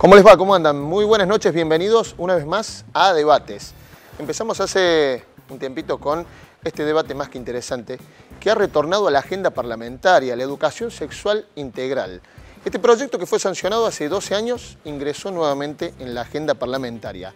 ¿Cómo les va? ¿Cómo andan? Muy buenas noches, bienvenidos una vez más a Debates. Empezamos hace un tiempito con este debate más que interesante que ha retornado a la agenda parlamentaria, la educación sexual integral. Este proyecto, que fue sancionado hace 12 años, ingresó nuevamente en la agenda parlamentaria.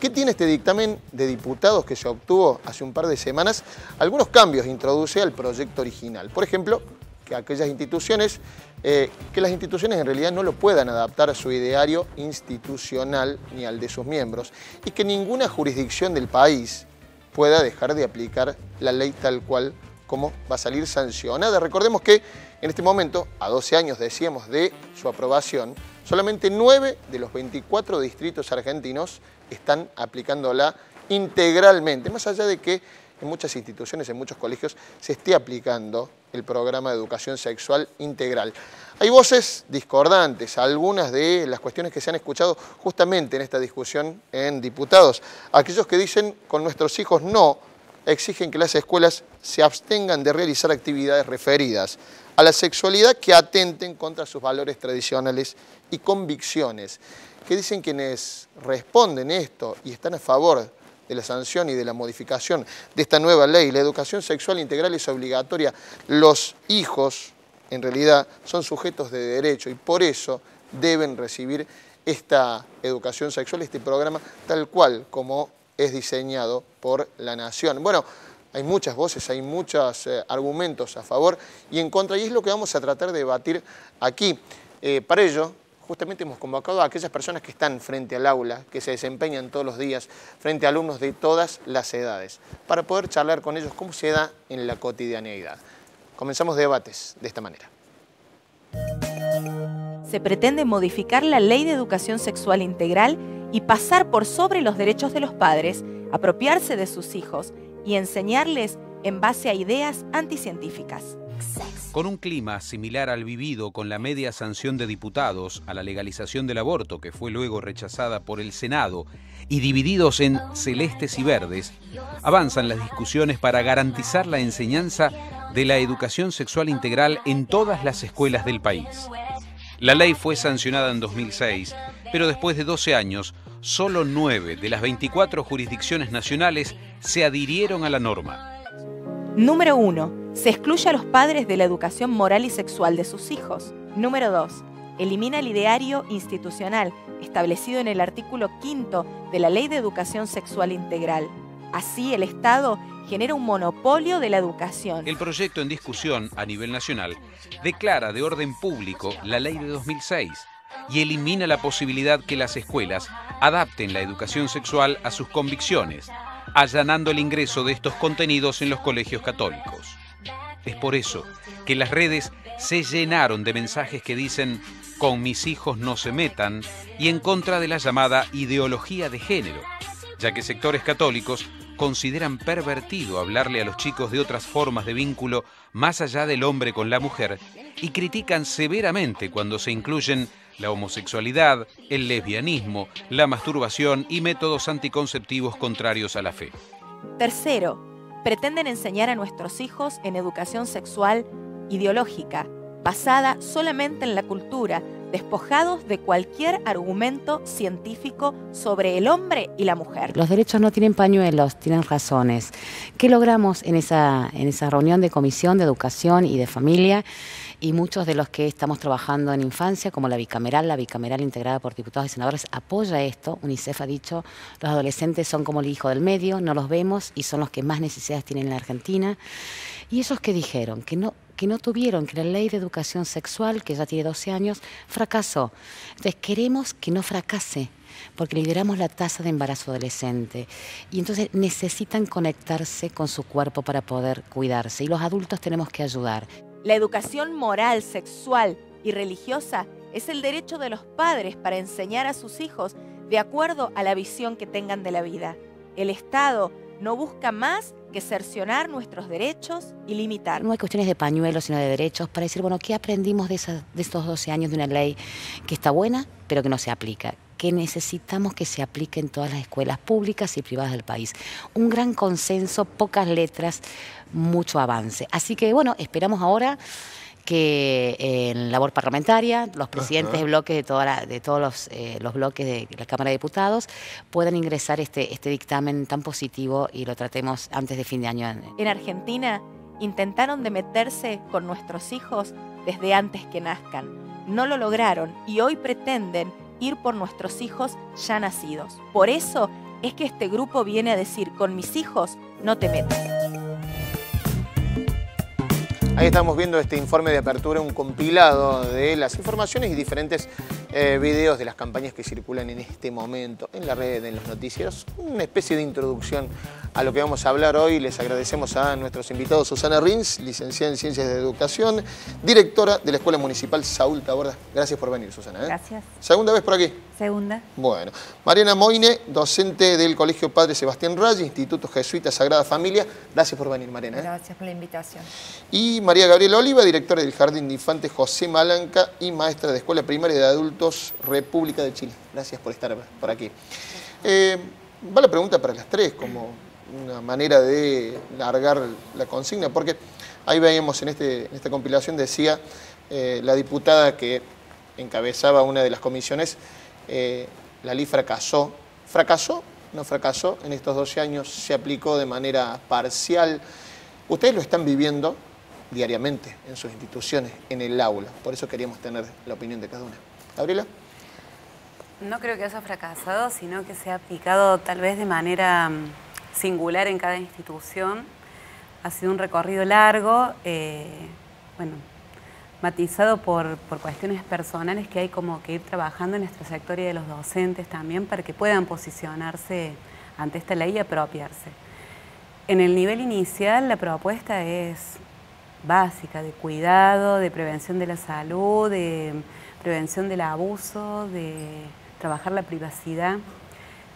¿Qué tiene este dictamen de diputados que se obtuvo hace un par de semanas? Algunos cambios introduce al proyecto original. Por ejemplo, que aquellas instituciones, que las instituciones en realidad no lo puedan adaptar a su ideario institucional ni al de sus miembros, y que ninguna jurisdicción del país pueda dejar de aplicar la ley tal cual como va a salir sancionada. Recordemos que en este momento, a 12 años decíamos de su aprobación, solamente 9 de los 24 distritos argentinos están aplicándola integralmente, más allá de que en muchas instituciones, en muchos colegios, se esté aplicando el programa de educación sexual integral. Hay voces discordantes, algunas de las cuestiones que se han escuchado justamente en esta discusión en diputados. Aquellos que dicen con nuestros hijos no, exigen que las escuelas se abstengan de realizar actividades referidas a la sexualidad que atenten contra sus valores tradicionales y convicciones. ¿Qué dicen quienes responden esto y están a favor de la sanción y de la modificación de esta nueva ley? La educación sexual integral es obligatoria. Los hijos, en realidad, son sujetos de derecho y por eso deben recibir esta educación sexual, este programa, tal cual como es diseñado por la Nación. Bueno, hay muchas voces, hay muchos argumentos a favor y en contra, y es lo que vamos a tratar de debatir aquí. Para ello, justamente hemos convocado a aquellas personas que están frente al aula, que se desempeñan todos los días frente a alumnos de todas las edades, para poder charlar con ellos cómo se da en la cotidianeidad. Comenzamos debates de esta manera. Se pretende modificar la Ley de Educación Sexual Integral y pasar por sobre los derechos de los padres, apropiarse de sus hijos y enseñarles en base a ideas anticientíficas. Con un clima similar al vivido con la media sanción de diputados a la legalización del aborto, que fue luego rechazada por el Senado, y divididos en celestes y verdes, avanzan las discusiones para garantizar la enseñanza de la educación sexual integral en todas las escuelas del país. La ley fue sancionada en 2006, pero después de 12 años, solo 9 de las 24 jurisdicciones nacionales se adhirieron a la norma. Número 1. Se excluye a los padres de la educación moral y sexual de sus hijos. Número 2. Elimina el ideario institucional establecido en el artículo 5 de la Ley de Educación Sexual Integral. Así, el Estado genera un monopolio de la educación. El proyecto en discusión a nivel nacional declara de orden público la ley de 2006 y elimina la posibilidad que las escuelas adapten la educación sexual a sus convicciones, allanando el ingreso de estos contenidos en los colegios católicos. Es por eso que las redes se llenaron de mensajes que dicen «con mis hijos no se metan» y en contra de la llamada ideología de género, ya que sectores católicos consideran pervertido hablarle a los chicos de otras formas de vínculo más allá del hombre con la mujer y critican severamente cuando se incluyen la homosexualidad, el lesbianismo, la masturbación y métodos anticonceptivos contrarios a la fe. Tercero, pretenden enseñar a nuestros hijos en educación sexual ideológica, basada solamente en la cultura, despojados de cualquier argumento científico sobre el hombre y la mujer. Los derechos no tienen pañuelos, tienen razones. ¿Qué logramos en esa reunión de comisión de educación y de familia? Y muchos de los que estamos trabajando en infancia, como la bicameral integrada por diputados y senadores, apoya esto. UNICEF ha dicho, los adolescentes son como el hijo del medio, no los vemos y son los que más necesidades tienen en la Argentina. Y esos que dijeron que no tuvieron, que la ley de educación sexual, que ya tiene 12 años, fracasó. Entonces queremos que no fracase, porque lideramos la tasa de embarazo adolescente. Y entonces necesitan conectarse con su cuerpo para poder cuidarse. Y los adultos tenemos que ayudar. La educación moral, sexual y religiosa es el derecho de los padres para enseñar a sus hijos de acuerdo a la visión que tengan de la vida. El Estado no busca más que cercionar nuestros derechos y limitar. No hay cuestiones de pañuelos, sino de derechos, para decir, bueno, ¿qué aprendimos de estos 12 años de una ley que está buena, pero que no se aplica? Que necesitamos que se aplique en todas las escuelas públicas y privadas del país. Un gran consenso, pocas letras, mucho avance. Así que, bueno, esperamos ahora que en labor parlamentaria, los presidentes de bloques de todos los bloques de la Cámara de Diputados puedan ingresar este dictamen tan positivo y lo tratemos antes de fin de año. En Argentina intentaron de meterse con nuestros hijos desde antes que nazcan. No lo lograron y hoy pretenden ir por nuestros hijos ya nacidos. Por eso es que este grupo viene a decir: con mis hijos no te metas. Ahí estamos viendo este informe de apertura, un compilado de las informaciones y diferentes videos de las campañas que circulan en este momento en la red, en los noticieros. Una especie de introducción a lo que vamos a hablar hoy. Les agradecemos a nuestros invitados: Susana Rins, licenciada en Ciencias de Educación, directora de la Escuela Municipal Saúl Taborda. Gracias por venir, Susana. Gracias. ¿Segunda vez por aquí? Segunda. Bueno. Mariana Moine, docente del Colegio Padre Sebastián Raya, Instituto Jesuita Sagrada Familia. Gracias por venir, Mariana. Gracias por la invitación. Y María Gabriela Oliva, directora del Jardín de Infantes José Malanca y maestra de Escuela Primaria de Adultos República de Chile. Gracias por estar por aquí. Va la pregunta para las tres, como una manera de largar la consigna, porque ahí veíamos en esta compilación, decía la diputada que encabezaba una de las comisiones, la ley fracasó. ¿Fracasó? ¿No fracasó? En estos 12 años se aplicó de manera parcial. Ustedes lo están viviendo diariamente en sus instituciones, en el aula. Por eso queríamos tener la opinión de cada una. Gabriela. No creo que haya fracasado, sino que se ha aplicado tal vez de manera singular en cada institución. Ha sido un recorrido largo, bueno, matizado por cuestiones personales que hay como que ir trabajando en nuestra trayectoria de los docentes también para que puedan posicionarse ante esta ley y apropiarse. En el nivel inicial la propuesta es básica, de cuidado, de prevención de la salud, de prevención del abuso, de trabajar la privacidad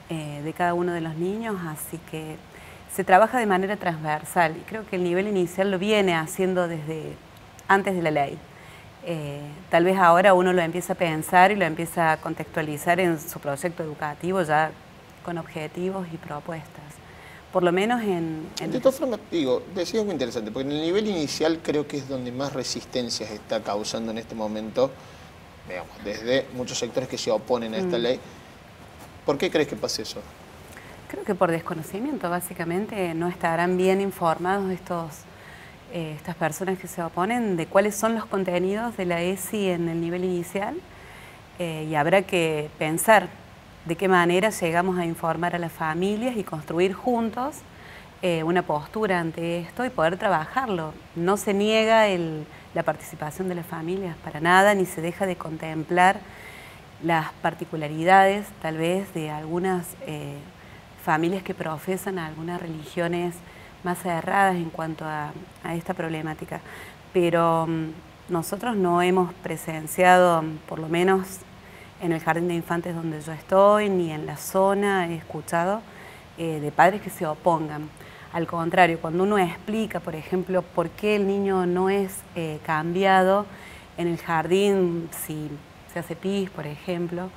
de cada uno de los niños, así que se trabaja de manera transversal y creo que el nivel inicial lo viene haciendo desde antes de la ley. Tal vez ahora uno lo empieza a pensar y lo empieza a contextualizar en su proyecto educativo ya con objetivos y propuestas. Por lo menos De todas formas, digo, decías muy interesante, porque en el nivel inicial creo que es donde más resistencias está causando en este momento, digamos, desde muchos sectores que se oponen a esta ley. ¿Por qué crees que pasa eso? Creo que por desconocimiento, básicamente, no estarán bien informados estas personas que se oponen de cuáles son los contenidos de la ESI en el nivel inicial y habrá que pensar de qué manera llegamos a informar a las familias y construir juntos una postura ante esto y poder trabajarlo. No se niega la participación de las familias para nada, ni se deja de contemplar las particularidades tal vez de algunas familias que profesan algunas religiones más cerradas en cuanto a esta problemática. Pero nosotros no hemos presenciado, por lo menos en el Jardín de Infantes donde yo estoy, ni en la zona he escuchado de padres que se opongan. Al contrario, cuando uno explica, por ejemplo, por qué el niño no es cambiado en el jardín, si se hace pis, por ejemplo,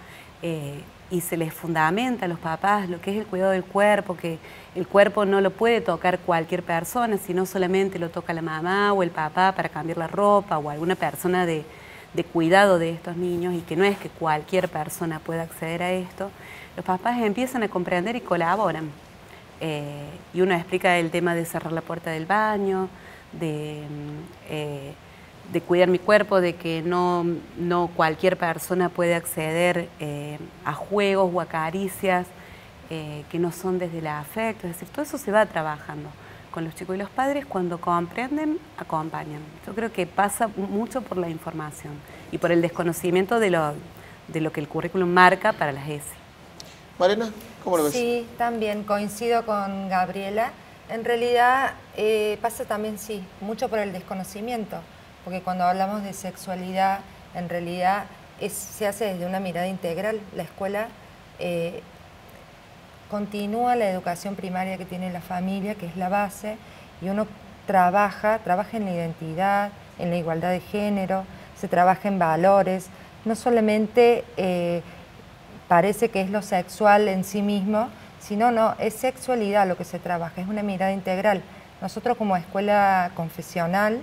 y se les fundamenta a los papás lo que es el cuidado del cuerpo, que el cuerpo no lo puede tocar cualquier persona, sino solamente lo toca la mamá o el papá para cambiar la ropa o alguna persona de cuidado de estos niños y que no es que cualquier persona pueda acceder a esto, los papás empiezan a comprender y colaboran. Y uno explica el tema de cerrar la puerta del baño, de cuidar mi cuerpo, de que no cualquier persona puede acceder a juegos o a caricias que no son desde el afecto. Es decir, todo eso se va trabajando con los chicos y los padres. Cuando comprenden, acompañan. Yo creo que pasa mucho por la información y por el desconocimiento de lo que el currículum marca para las ESI. Mariana, ¿cómo lo ves? Sí, también coincido con Gabriela. En realidad pasa también, sí, mucho por el desconocimiento, porque cuando hablamos de sexualidad, en realidad se hace desde una mirada integral. La escuela continúa la educación primaria que tiene la familia, que es la base, y uno trabaja en la identidad, en la igualdad de género, se trabaja en valores, no solamente parece que es lo sexual en sí mismo, sino no, es sexualidad lo que se trabaja, es una mirada integral. Nosotros como escuela confesional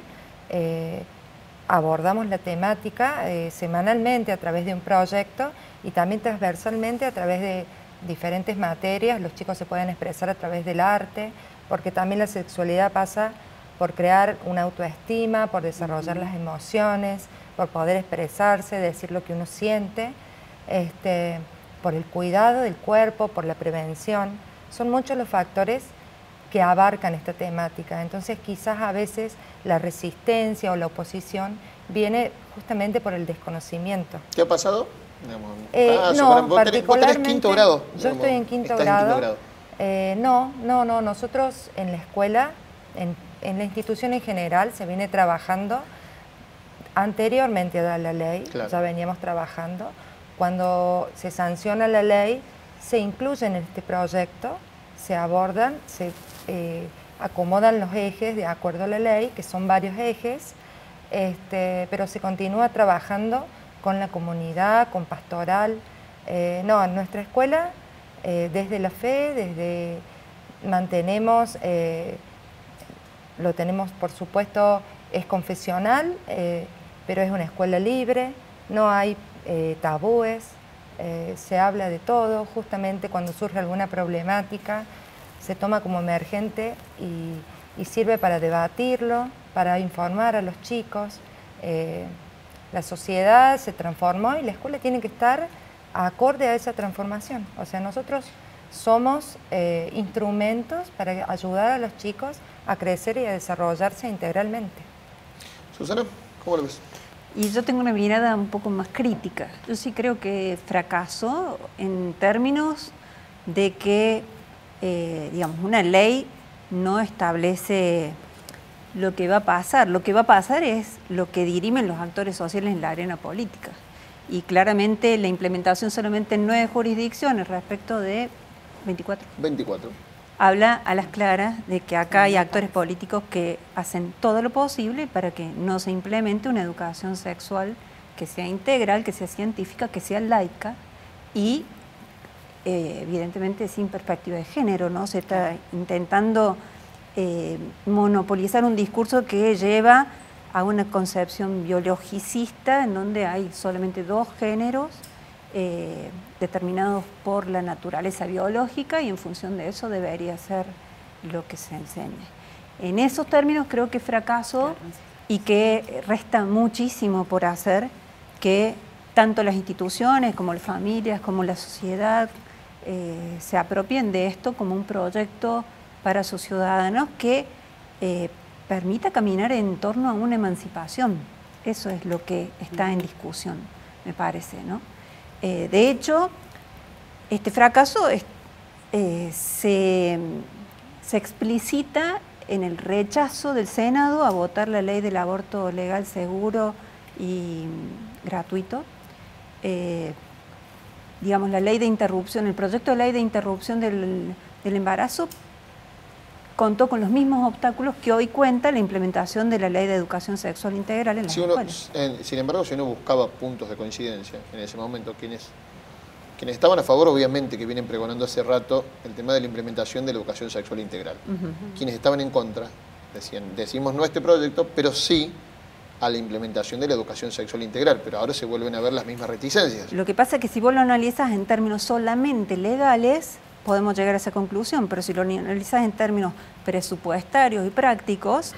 abordamos la temática semanalmente a través de un proyecto y también transversalmente a través de diferentes materias. Los chicos se pueden expresar a través del arte, porque también la sexualidad pasa por crear una autoestima, por desarrollar las emociones, por poder expresarse, decir lo que uno siente, por el cuidado del cuerpo, por la prevención. Son muchos los factores que abarcan esta temática. Entonces quizás a veces la resistencia o la oposición viene justamente por el desconocimiento. ¿Qué ha pasado? No, particularmente, ¿Vos tenés quinto grado? Yo estoy en quinto grado. No, nosotros en la escuela, en la institución en general, se viene trabajando anteriormente a la ley, claro. Ya veníamos trabajando. Cuando se sanciona la ley, se incluyen en este proyecto, se abordan, se acomodan los ejes de acuerdo a la ley, que son varios ejes, pero se continúa trabajando con la comunidad, con pastoral. En nuestra escuela, desde la fe, mantenemos, lo tenemos por supuesto, es confesional, pero es una escuela libre, no hay tabúes, se habla de todo. Justamente cuando surge alguna problemática se toma como emergente y sirve para debatirlo, para informar a los chicos. La sociedad se transformó y la escuela tiene que estar acorde a esa transformación. O sea, nosotros somos instrumentos para ayudar a los chicos a crecer y a desarrollarse integralmente. Susana, ¿cómo lo ves? Y yo tengo una mirada un poco más crítica. Yo sí creo que fracasó en términos de que, digamos, una ley no establece lo que va a pasar. Lo que va a pasar es lo que dirimen los actores sociales en la arena política. Y claramente la implementación solamente en 9 jurisdicciones respecto de 24. Habla a las claras de que acá hay actores políticos que hacen todo lo posible para que no se implemente una educación sexual que sea integral, que sea científica, que sea laica y evidentemente sin perspectiva de género, ¿no? Se está intentando monopolizar un discurso que lleva a una concepción biologicista en donde hay solamente 2 géneros determinados por la naturaleza biológica y en función de eso debería ser lo que se enseñe. En esos términos creo que fracaso y que resta muchísimo por hacer, que tanto las instituciones como las familias como la sociedad se apropien de esto como un proyecto para sus ciudadanos que permita caminar en torno a una emancipación. Eso es lo que está en discusión, me parece, ¿no? De hecho, este fracaso se explicita en el rechazo del Senado a votar la ley del aborto legal, seguro y gratuito. Digamos, la ley de interrupción, el proyecto de ley de interrupción del embarazo contó con los mismos obstáculos que hoy cuenta la implementación de la ley de educación sexual integral en las escuelas. Sin embargo, si uno buscaba puntos de coincidencia en ese momento, quienes estaban a favor, obviamente, que vienen pregonando hace rato el tema de la implementación de la educación sexual integral. Quienes estaban en contra decían, decimos no a este proyecto, pero sí a la implementación de la educación sexual integral, pero ahora se vuelven a ver las mismas reticencias. Lo que pasa es que si vos lo analizas en términos solamente legales, podemos llegar a esa conclusión, pero si lo analizas en términos presupuestarios y prácticos,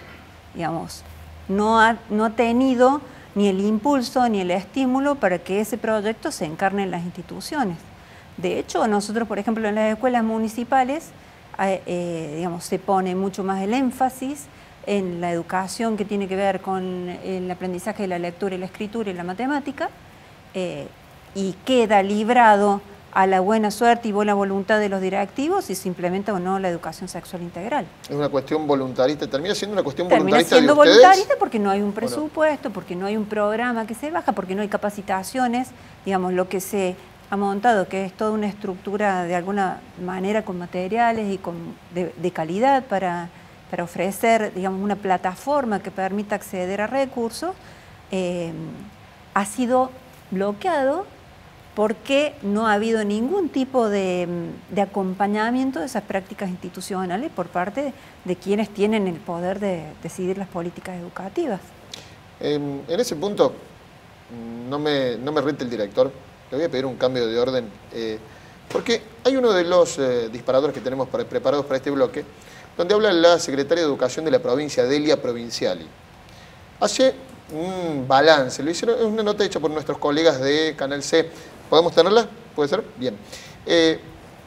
digamos, no ha tenido ni el impulso ni el estímulo para que ese proyecto se encarne en las instituciones. De hecho, nosotros, por ejemplo, en las escuelas municipales, digamos, se pone mucho más el énfasis en la educación que tiene que ver con el aprendizaje de la lectura y la escritura y la matemática, y queda librado a la buena suerte y buena voluntad de los directivos si se implementa o no la educación sexual integral. Es una cuestión voluntarista, termina siendo una cuestión voluntarista. Termina siendo voluntarista porque no hay un presupuesto, porque no hay un programa que se baja, porque no hay capacitaciones, digamos, lo que se ha montado, que es toda una estructura de alguna manera con materiales y de calidad para ofrecer, digamos, una plataforma que permita acceder a recursos, ha sido bloqueado porque no ha habido ningún tipo de acompañamiento de esas prácticas institucionales por parte de quienes tienen el poder de decidir las políticas educativas. En ese punto, no me rete el director, le voy a pedir un cambio de orden, porque hay uno de los disparadores que tenemos preparados para este bloque, donde habla la secretaria de Educación de la provincia, Delia Provinciali. Hace un balance, lo hicieron, es una nota hecha por nuestros colegas de Canal C. ¿Podemos tenerla? ¿Puede ser? Bien.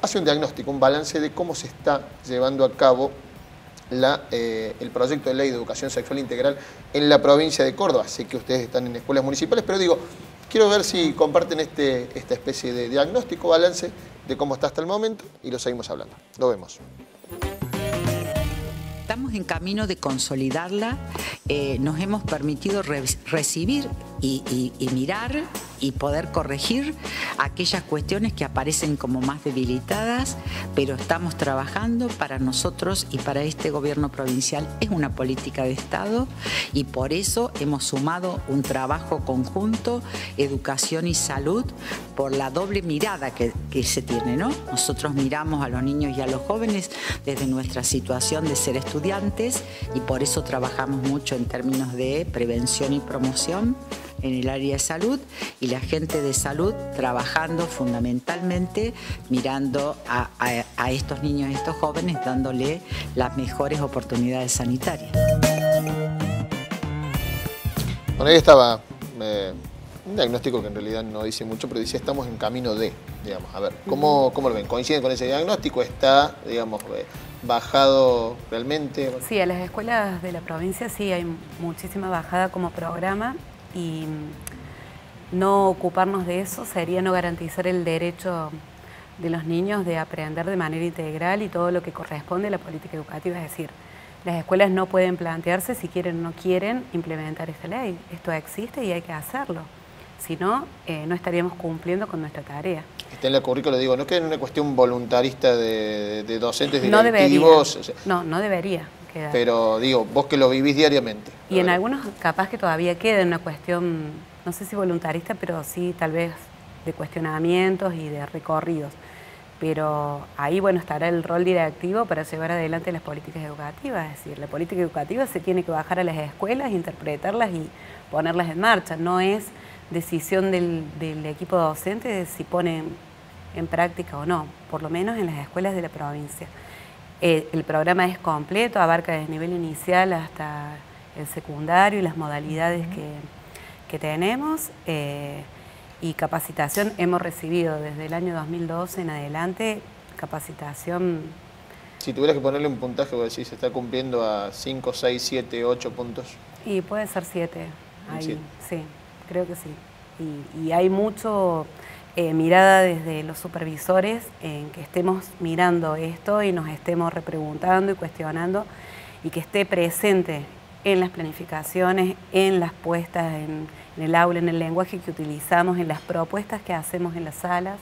Hace un diagnóstico, un balance de cómo se está llevando a cabo el proyecto de ley de educación sexual integral en la provincia de Córdoba. Sé que ustedes están en escuelas municipales, pero digo, quiero ver si comparten esta especie de diagnóstico, balance de cómo está hasta el momento y lo seguimos hablando. Lo vemos. Estamos en camino de consolidarla, nos hemos permitido recibir y mirar y poder corregir aquellas cuestiones que aparecen como más debilitadas, pero estamos trabajando para nosotros y para este gobierno provincial. Es una política de Estado y por eso hemos sumado un trabajo conjunto, educación y salud, por la doble mirada que se tiene, ¿no? Nosotros miramos a los niños y a los jóvenes desde nuestra situación de ser estudiantes y por eso trabajamos mucho en términos de prevención y promoción en el área de salud y la gente de salud trabajando fundamentalmente mirando a estos niños y estos jóvenes dándole las mejores oportunidades sanitarias. Bueno, ahí estaba un diagnóstico que en realidad no dice mucho, pero dice estamos en camino de, digamos, a ver, ¿cómo lo ven? ¿Coinciden con ese diagnóstico? ¿Está, digamos, bajado realmente? Sí, a las escuelas de la provincia sí hay muchísima bajada como programa. Y no ocuparnos de eso sería no garantizar el derecho de los niños de aprender de manera integral y todo lo que corresponde a la política educativa. Es decir, las escuelas no pueden plantearse si quieren o no quieren implementar esta ley. Esto existe y hay que hacerlo. Si no, no estaríamos cumpliendo con nuestra tarea. Está en la currícula, digo, no queda en una cuestión voluntarista de docentes directivos. No debería, o sea, no debería quedar. Pero digo, vos que lo vivís diariamente. Y en algunos capaz que todavía queda en una cuestión, no sé si voluntarista, pero sí tal vez de cuestionamientos y de recorridos. Pero ahí, bueno, estará el rol directivo para llevar adelante las políticas educativas. Es decir, la política educativa se tiene que bajar a las escuelas, interpretarlas y ponerlas en marcha. No es decisión del equipo docente de si ponen en práctica o no, por lo menos en las escuelas de la provincia. El programa es completo, abarca desde nivel inicial hasta el secundario y las modalidades que tenemos. Y capacitación hemos recibido desde el año 2012 en adelante, capacitación. Si tuvieras que ponerle un puntaje, vos decís, ¿se está cumpliendo a 5, 6, 7, 8 puntos? Y puede ser 7, ahí, 7. Sí, creo que sí. Y hay mucho mirada desde los supervisores en que estemos mirando esto y nos estemos repreguntando y cuestionando y que esté presente en las planificaciones, en las puestas en el aula, en el lenguaje que utilizamos, en las propuestas que hacemos en las salas,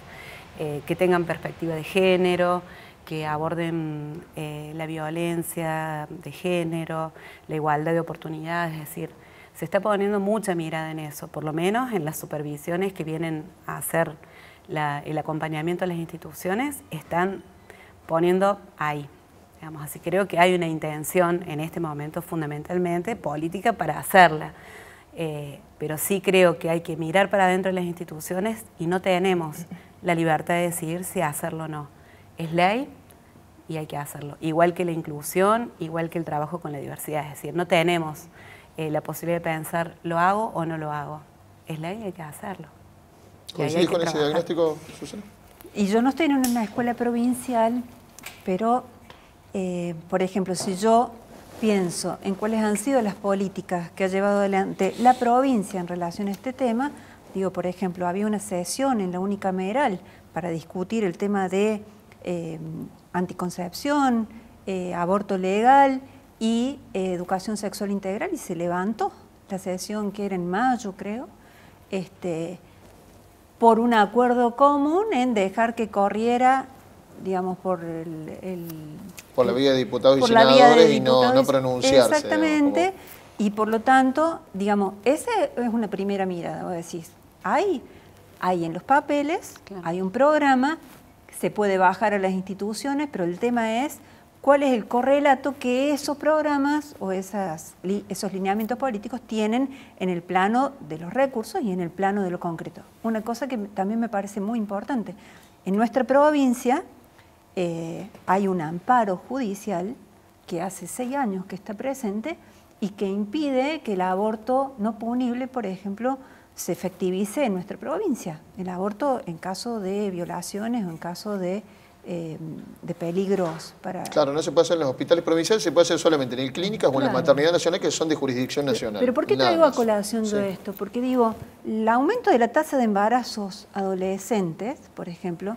que tengan perspectiva de género, que aborden la violencia de género, la igualdad de oportunidades, es decir, se está poniendo mucha mirada en eso, por lo menos en las supervisiones que vienen a hacer el acompañamiento a las instituciones, están poniendo ahí. Digamos, así creo que hay una intención en este momento fundamentalmente política para hacerla, pero sí creo que hay que mirar para adentro de las instituciones y no tenemos la libertad de decidir si hacerlo o no. Es ley y hay que hacerlo, igual que la inclusión, igual que el trabajo con la diversidad, es decir, no tenemos la posibilidad de pensar, ¿lo hago o no lo hago? Es ley y hay que hacerlo. ¿Coincidís con ese diagnóstico, Susana? Y yo no estoy en una escuela provincial, pero, por ejemplo, si yo pienso en cuáles han sido las políticas que ha llevado adelante la provincia en relación a este tema, digo, por ejemplo, había una sesión en la unicameral para discutir el tema de anticoncepción, aborto legal y educación sexual integral, y se levantó la sesión que era en mayo, creo, por un acuerdo común en dejar que corriera, digamos, por la vía de diputados y senadores y no pronunciarse. Exactamente, digamos, y por lo tanto, digamos, esa es una primera mirada. Vos decís, hay en los papeles, claro, hay un programa, se puede bajar a las instituciones, pero el tema es cuál es el correlato que esos programas o esos lineamientos políticos tienen en el plano de los recursos y en el plano de lo concreto. Una cosa que también me parece muy importante, en nuestra provincia hay un amparo judicial que hace 6 años que está presente y que impide que el aborto no punible, por ejemplo, se efectivice en nuestra provincia. El aborto en caso de violaciones o en caso de peligros para... Claro, no se puede hacer en los hospitales provinciales, se puede hacer solamente en el clínicas o en la maternidad nacional, que son de jurisdicción nacional. Pero ¿por qué traigo a colación todo esto? Porque digo, el aumento de la tasa de embarazos adolescentes, por ejemplo,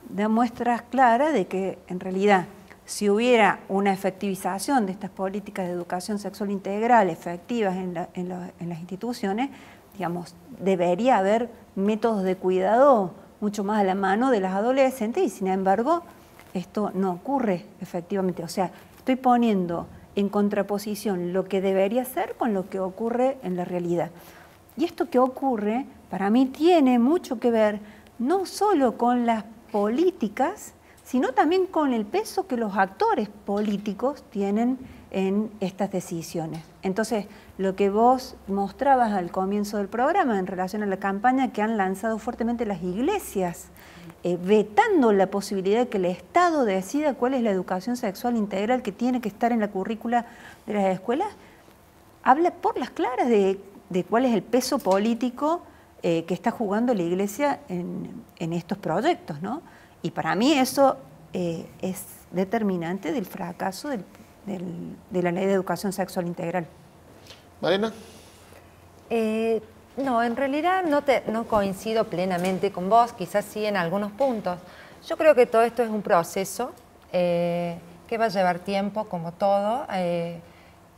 da muestras claras de que en realidad si hubiera una efectivización de estas políticas de educación sexual integral efectivas en las instituciones, digamos, debería haber métodos de cuidado mucho más a la mano de las adolescentes y sin embargo esto no ocurre efectivamente. O sea, estoy poniendo en contraposición lo que debería ser con lo que ocurre en la realidad. Y esto que ocurre para mí tiene mucho que ver no solo con las políticas, sino también con el peso que los actores políticos tienen en estas decisiones. Entonces, lo que vos mostrabas al comienzo del programa en relación a la campaña que han lanzado fuertemente las iglesias, vetando la posibilidad de que el Estado decida cuál es la educación sexual integral que tiene que estar en la currícula de las escuelas, habla por las claras de cuál es el peso político que está jugando la iglesia en estos proyectos, ¿no? Y para mí eso es determinante del fracaso de la Ley de Educación Sexual Integral. ¿Marina? No, en realidad no coincido plenamente con vos, quizás sí en algunos puntos. Yo creo que todo esto es un proceso que va a llevar tiempo, como todo,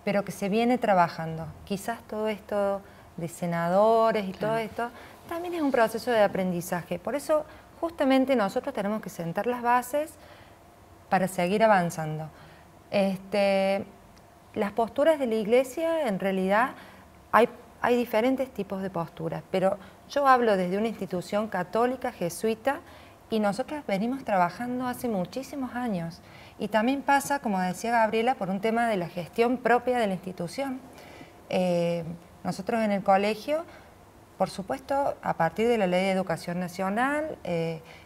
pero que se viene trabajando. Quizás todo esto de senadores y todo esto también es un proceso de aprendizaje. Por eso, justamente nosotros tenemos que sentar las bases para seguir avanzando. Las posturas de la iglesia, en realidad, hay diferentes tipos de posturas, pero yo hablo desde una institución católica, jesuita, y nosotros venimos trabajando hace muchísimos años. Y también pasa, como decía Gabriela, por un tema de la gestión propia de la institución. Nosotros en el colegio, por supuesto, a partir de la Ley de Educación Nacional,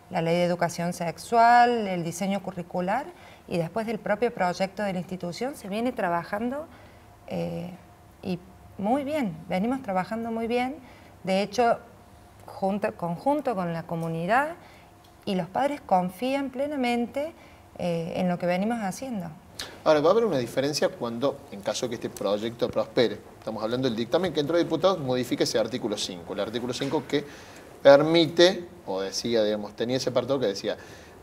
la Ley de Educación Sexual, el diseño curricular, y después del propio proyecto de la institución, se viene trabajando y muy bien, venimos trabajando muy bien. De hecho, conjunto con la comunidad, y los padres confían plenamente en lo que venimos haciendo. Ahora, va a haber una diferencia cuando, en caso que este proyecto prospere, estamos hablando del dictamen que entró de diputados, modifica ese artículo 5. El artículo 5 que permite, o decía, digamos, tenía ese apartado que decía,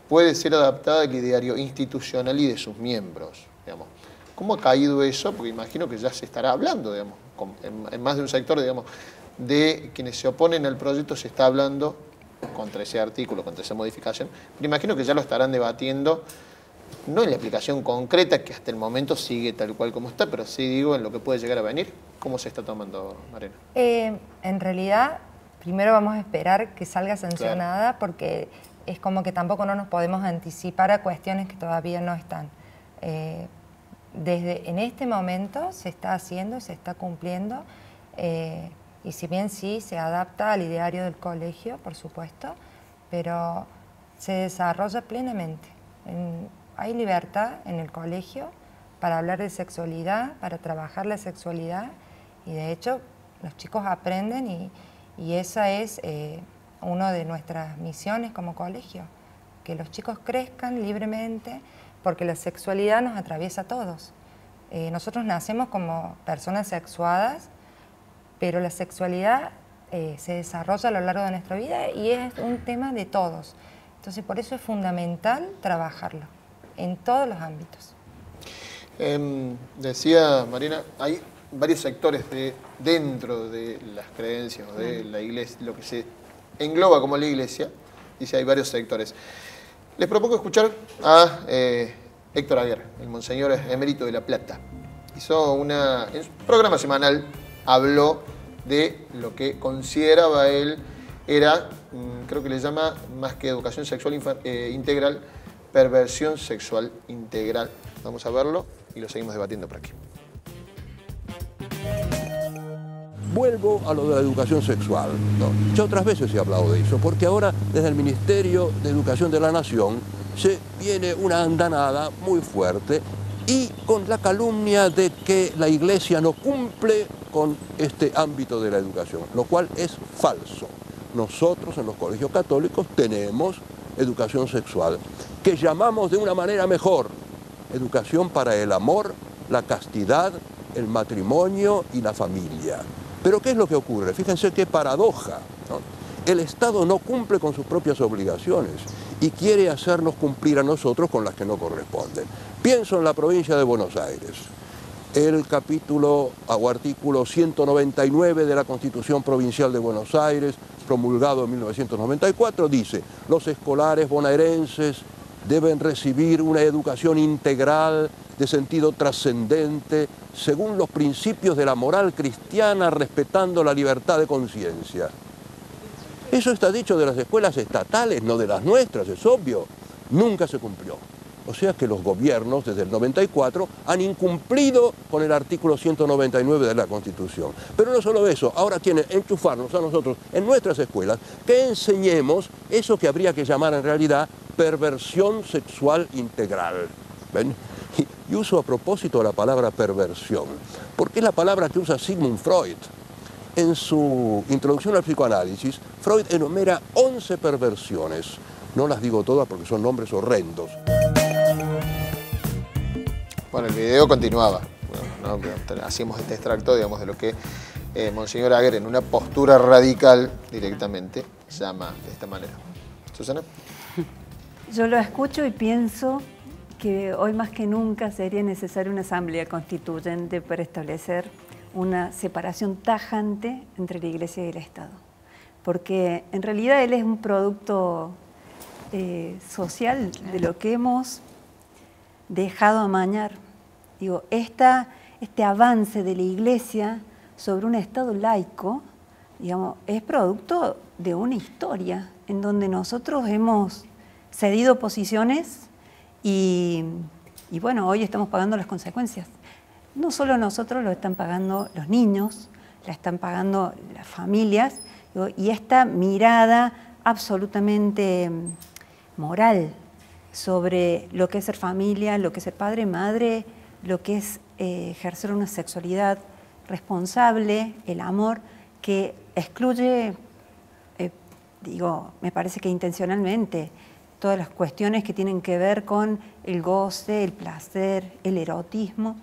puede ser adaptada al ideario institucional y de sus miembros, digamos. ¿Cómo ha caído eso? Porque imagino que ya se estará hablando, digamos, en más de un sector, digamos, de quienes se oponen al proyecto se está hablando contra ese artículo, contra esa modificación, pero imagino que ya lo estarán debatiendo, no en la aplicación concreta, que hasta el momento sigue tal cual como está, pero sí digo en lo que puede llegar a venir. ¿Cómo se está tomando, Marina? En realidad, primero vamos a esperar que salga sancionada, claro, porque es como que tampoco no nos podemos anticipar a cuestiones que todavía no están. En este momento se está haciendo, se está cumpliendo, y si bien sí se adapta al ideario del colegio, por supuesto, pero se desarrolla plenamente. Hay libertad en el colegio para hablar de sexualidad, para trabajar la sexualidad, y de hecho los chicos aprenden y esa es una de nuestras misiones como colegio, que los chicos crezcan libremente, porque la sexualidad nos atraviesa a todos. Nosotros nacemos como personas sexuadas, pero la sexualidad se desarrolla a lo largo de nuestra vida y es un tema de todos. Entonces, por eso es fundamental trabajarlo en todos los ámbitos. Decía Marina, hay varios sectores dentro de las creencias de la iglesia, lo que se engloba como la iglesia, dice hay varios sectores. Les propongo escuchar a Héctor Aguer, el monseñor emérito de La Plata. En su programa semanal habló de lo que consideraba él era, creo que le llama, más que educación sexual integral, perversión sexual integral. Vamos a verlo y lo seguimos debatiendo por aquí. Vuelvo a lo de la educación sexual, ¿no? Ya otras veces he hablado de eso, porque ahora desde el Ministerio de Educación de la Nación se viene una andanada muy fuerte y con la calumnia de que la Iglesia no cumple con este ámbito de la educación, lo cual es falso. Nosotros en los colegios católicos tenemos educación sexual, que llamamos de una manera mejor, educación para el amor, la castidad, el matrimonio y la familia. Pero ¿qué es lo que ocurre? Fíjense qué paradoja, ¿no? El Estado no cumple con sus propias obligaciones y quiere hacernos cumplir a nosotros con las que no corresponden. Pienso en la provincia de Buenos Aires. El capítulo o artículo 199 de la Constitución Provincial de Buenos Aires, promulgado en 1994, dice: los escolares bonaerenses deben recibir una educación integral de sentido trascendente, según los principios de la moral cristiana, respetando la libertad de conciencia. Eso está dicho de las escuelas estatales, no de las nuestras, es obvio. Nunca se cumplió. O sea que los gobiernos desde el 94 han incumplido con el artículo 199 de la Constitución. Pero no solo eso, ahora quieren enchufarnos a nosotros en nuestras escuelas que enseñemos eso que habría que llamar en realidad perversión sexual integral. ¿Ven? Y uso a propósito la palabra perversión, porque es la palabra que usa Sigmund Freud. En su introducción al psicoanálisis, Freud enumera 11 perversiones. No las digo todas porque son nombres horrendos. Bueno, el video continuaba, ¿no? Hacíamos este extracto, digamos, de lo que Monseñor Aguer, en una postura radical directamente, llama de esta manera. ¿Susana? Yo lo escucho y pienso que hoy más que nunca sería necesaria una asamblea constituyente para establecer una separación tajante entre la Iglesia y el Estado. Porque en realidad él es un producto social de lo que hemos dejado amañar. Digo, este avance de la Iglesia sobre un Estado laico, digamos, es producto de una historia en donde nosotros hemos cedido posiciones y bueno, hoy estamos pagando las consecuencias. No solo nosotros, lo están pagando los niños, la están pagando las familias, digo, y esta mirada absolutamente moral sobre lo que es ser familia, lo que es ser padre, madre, lo que es ejercer una sexualidad responsable, el amor, que excluye, digo, me parece que intencionalmente, todas las cuestiones que tienen que ver con el goce, el placer, el erotismo,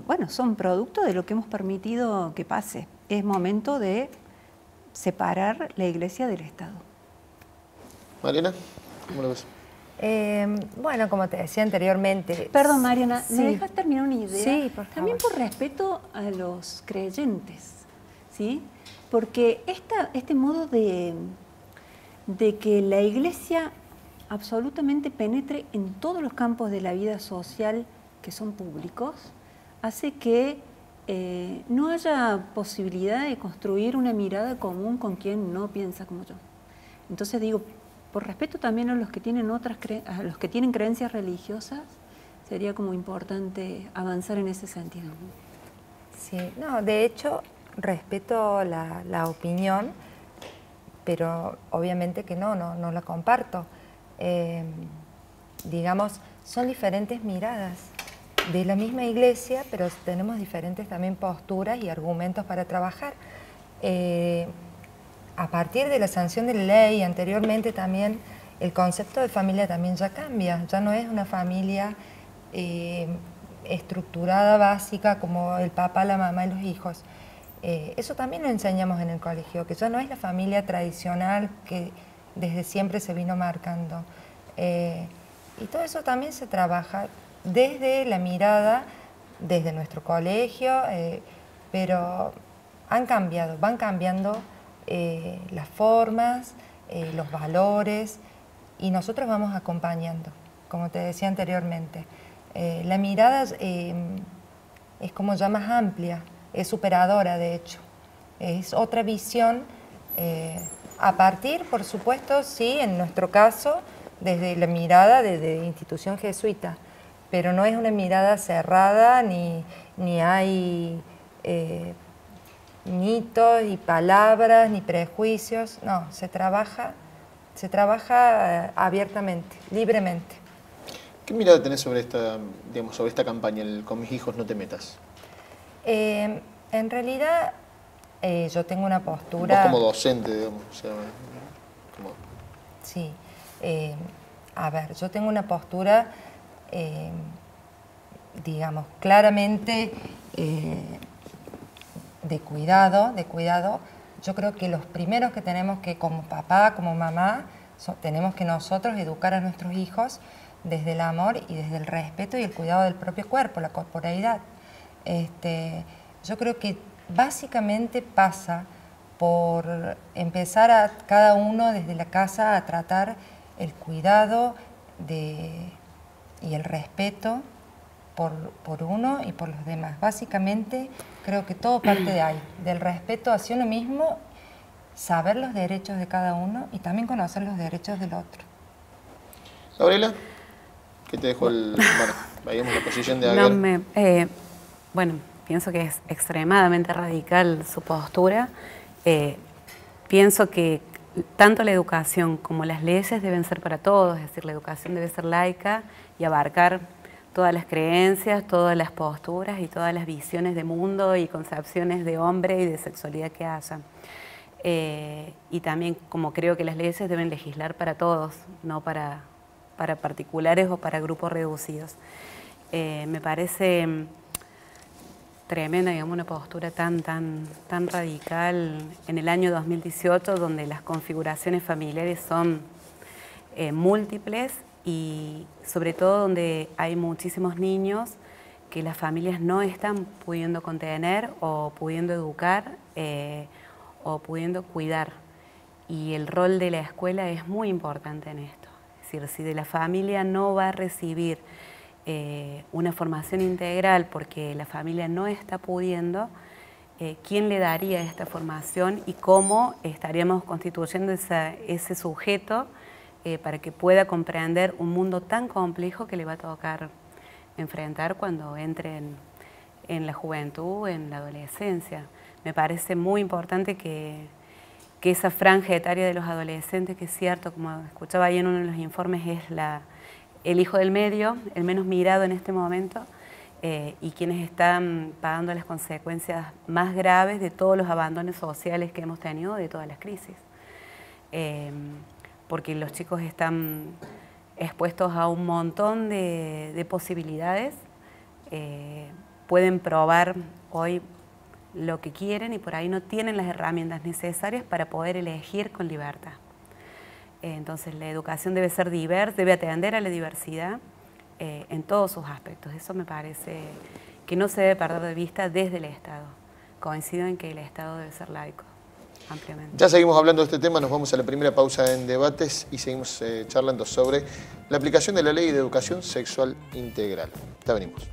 bueno, son producto de lo que hemos permitido que pase. Es momento de separar la Iglesia del Estado. Mariana, ¿cómo lo ves? Bueno, como te decía anteriormente... Perdón, Mariana, sí. ¿me dejas terminar una idea? Sí, por favor. También por respeto a los creyentes, ¿sí? Porque este modo de que la Iglesia absolutamente penetre en todos los campos de la vida social que son públicos, hace que no haya posibilidad de construir una mirada común con quien no piensa como yo. Entonces digo, por respeto también a los que tienen a los que tienen creencias religiosas, sería como importante avanzar en ese sentido. Sí, no, de hecho, respeto la opinión, pero obviamente que no la comparto. Digamos, son diferentes miradas de la misma Iglesia, pero tenemos diferentes también posturas y argumentos para trabajar. A partir de la sanción de la ley, anteriormente también el concepto de familia también ya cambia, ya no es una familia estructurada, básica, como el papá, la mamá y los hijos. Eso también lo enseñamos en el colegio, que ya no es la familia tradicional que desde siempre se vino marcando. Y todo eso también se trabaja desde la mirada, desde nuestro colegio, pero van cambiando las formas, los valores, y nosotros vamos acompañando, como te decía anteriormente. La mirada es como ya más amplia, es superadora de hecho, es otra visión, a partir, por supuesto, sí, en nuestro caso, desde la mirada de institución jesuita, pero no es una mirada cerrada ni hay mitos y palabras ni prejuicios, no, se trabaja abiertamente, libremente. ¿Qué mirada tenés sobre esta, digamos, sobre esta campaña, el Con mis hijos no te metas? En realidad, yo tengo una postura... Vos como docente, digamos, o sea, como... Sí, a ver, yo tengo una postura, digamos, claramente de cuidado. Yo creo que los primeros que tenemos que, como papá, como mamá, tenemos que nosotros educar a nuestros hijos desde el amor y desde el respeto y el cuidado del propio cuerpo, la corporeidad. Yo creo que básicamente pasa por empezar a cada uno desde la casa a tratar el cuidado y el respeto por uno y por los demás. Básicamente creo que todo parte de ahí, del respeto hacia uno mismo, saber los derechos de cada uno y también conocer los derechos del otro. Gabriela, ¿qué te dejó veíamos la posición de Aguer? Bueno, pienso que es extremadamente radical su postura. Pienso que tanto la educación como las leyes deben ser para todos, es decir, la educación debe ser laica y abarcar todas las creencias, todas las posturas y todas las visiones de mundo y concepciones de hombre y de sexualidad que haya. Y también, como creo que las leyes deben legislar para todos, no para particulares o para grupos reducidos. Me parece tremenda, digamos, una postura tan radical en el año 2018, donde las configuraciones familiares son múltiples y sobre todo donde hay muchísimos niños que las familias no están pudiendo contener o pudiendo educar o pudiendo cuidar. Y el rol de la escuela es muy importante en esto. Es decir, si de la familia no va a recibir una formación integral porque la familia no está pudiendo, ¿quién le daría esta formación y cómo estaríamos constituyendo ese sujeto para que pueda comprender un mundo tan complejo que le va a tocar enfrentar cuando entre en la juventud, en la adolescencia? Me parece muy importante que esa franja etaria de los adolescentes, que es cierto, como escuchaba ahí en uno de los informes, es el hijo del medio, el menos mirado en este momento, y quienes están pagando las consecuencias más graves de todos los abandonos sociales que hemos tenido, de todas las crisis. Porque los chicos están expuestos a un montón de posibilidades, pueden probar hoy lo que quieren y por ahí no tienen las herramientas necesarias para poder elegir con libertad. Entonces la educación debe ser diversa, debe atender a la diversidad en todos sus aspectos. Eso me parece que no se debe perder de vista desde el Estado. Coincido en que el Estado debe ser laico, ampliamente. Ya seguimos hablando de este tema, nos vamos a la primera pausa en debates y seguimos charlando sobre la aplicación de la Ley de Educación Sexual Integral. Ya venimos.